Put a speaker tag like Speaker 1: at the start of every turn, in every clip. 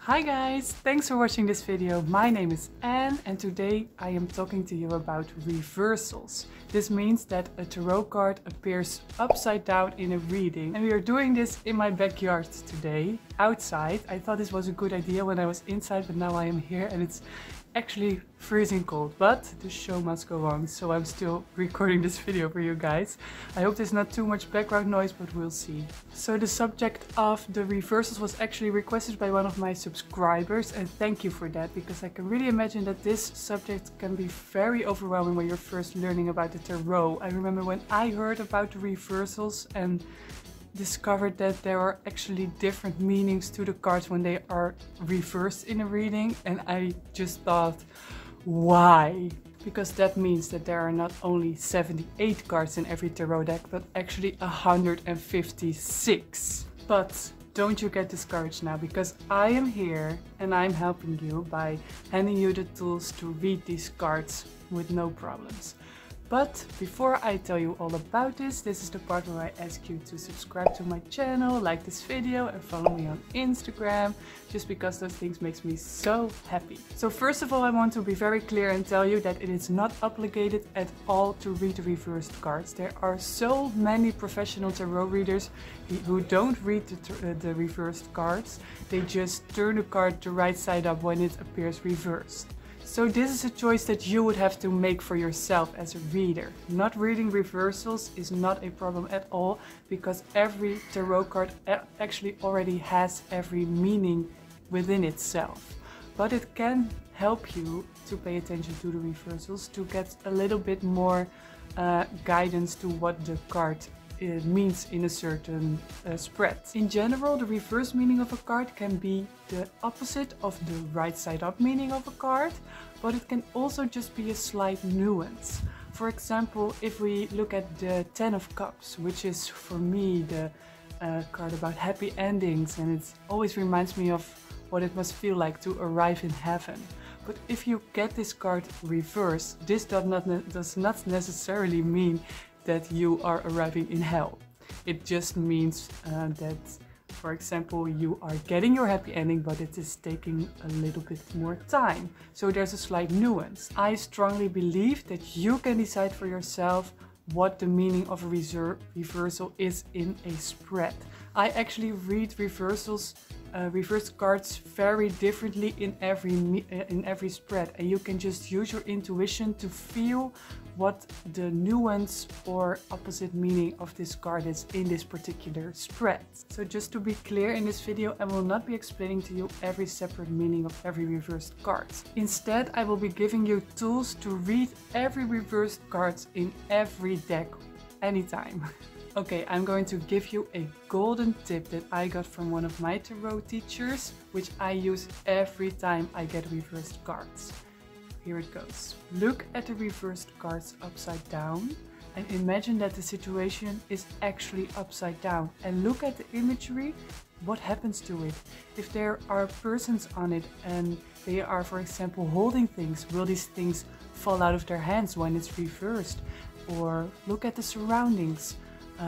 Speaker 1: Hi guys, thanks for watching this video. My name is Anne and today I am talking to you about reversals. This means that a tarot card appears upside down in a reading, and we are doing this in my backyard today, outside. I thought this was a good idea when I was inside, but now I am here and it's actually freezing cold, but the show must go on, so I'm still recording this video for you guys. I hope there's not too much background noise, but we'll see. So the subject of the reversals was actually requested by one of my subscribers, and thank you for that, because I can really imagine that this subject can be very overwhelming when you're first learning about the tarot. I remember when I heard about the reversals and discovered that there are actually different meanings to the cards when they are reversed in a reading, and I just thought, why? Because that means that there are not only 78 cards in every tarot deck, but actually 156. But don't you get discouraged now, because I am here and I'm helping you by handing you the tools to read these cards with no problems. But before I tell you all about this is the part where I ask you to subscribe to my channel, like this video and follow me on Instagram, just because those things makes me so happy. So first of all, I want to be very clear and tell you that it is not obligated at all to read the reversed cards. There are so many professional tarot readers who don't read the reversed cards. They just turn the card the right side up when it appears reversed. So this is a choice that you would have to make for yourself as a reader. Not reading reversals is not a problem at all, because every tarot card actually already has every meaning within itself. But it can help you to pay attention to the reversals, to get a little bit more guidance to what the card means in a certain spread. In general, the reverse meaning of a card can be the opposite of the right side up meaning of a card, but it can also just be a slight nuance. For example, if we look at the Ten of Cups, which is for me the card about happy endings, and it always reminds me of what it must feel like to arrive in heaven. But if you get this card reversed, this does not necessarily mean that you are arriving in hell. It just means that, for example, you are getting your happy ending, but it is taking a little bit more time. So there's a slight nuance. I strongly believe that you can decide for yourself what the meaning of a reversal is in a spread. I actually read reversed cards very differently in every spread, and you can just use your intuition to feel what the nuance or opposite meaning of this card is in this particular spread. So just to be clear, in this video I will not be explaining to you every separate meaning of every reversed card. Instead, I will be giving you tools to read every reversed card in every deck anytime. Okay, I'm going to give you a golden tip that I got from one of my tarot teachers, which I use every time I get reversed cards. Here it goes. Look at the reversed cards upside down and imagine that the situation is actually upside down, and look at the imagery. What happens to it? If there are persons on it and they are, for example, holding things, will these things fall out of their hands when it's reversed? Or look at the surroundings.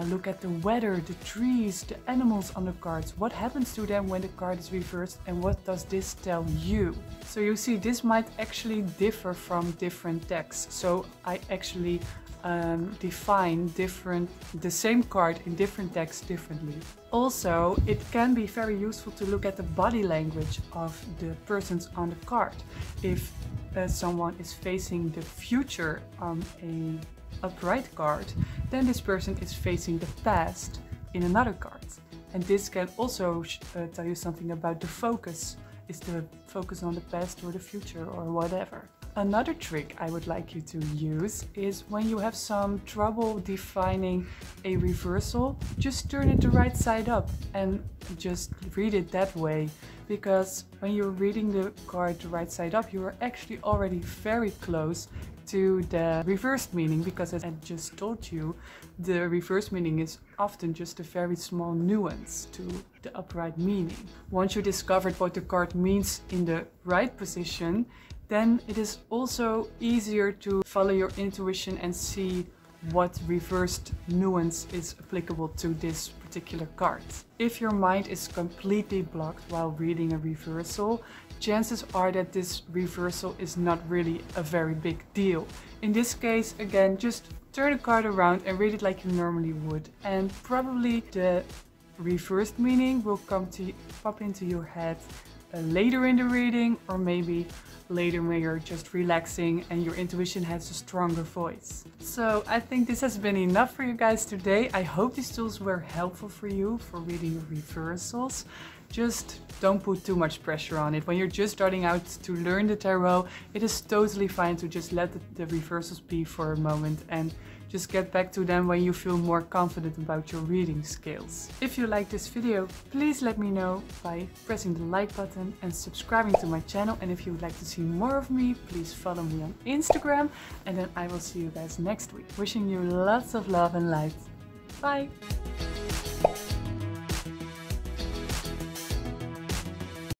Speaker 1: Look at the weather, the trees, the animals on the cards. What happens to them when the card is reversed, and what does this tell you? So you see, this might actually differ from different decks. So I actually define the same card in different decks differently. Also, it can be very useful to look at the body language of the persons on the card. If someone is facing the future on a upright card, then this person is facing the past in another card. And this can also tell you something about the focus. Is the focus on the past or the future or whatever? Another trick I would like you to use is when you have some trouble defining a reversal, just turn it the right side up and just read it that way. Because when you're reading the card the right side up, you are actually already very close to the reversed meaning, because as I just told you, the reverse meaning is often just a very small nuance to the upright meaning. Once you discovered what the card means in the right position, then it is also easier to follow your intuition and see what reversed nuance is applicable to this particular card. If your mind is completely blocked while reading a reversal, chances are that this reversal is not really a very big deal. In this case, again, just turn the card around and read it like you normally would, and probably the reversed meaning will pop into your head later in the reading, or maybe later when you're just relaxing and your intuition has a stronger voice. So I think this has been enough for you guys today. I hope these tools were helpful for you for reading your reversals. Just don't put too much pressure on it. When you're just starting out to learn the tarot, it is totally fine to just let the reversals be for a moment and just get back to them when you feel more confident about your reading skills. If you like this video, please let me know by pressing the like button and subscribing to my channel. And if you would like to see more of me, please follow me on Instagram. And then I will see you guys next week. Wishing you lots of love and light. Bye!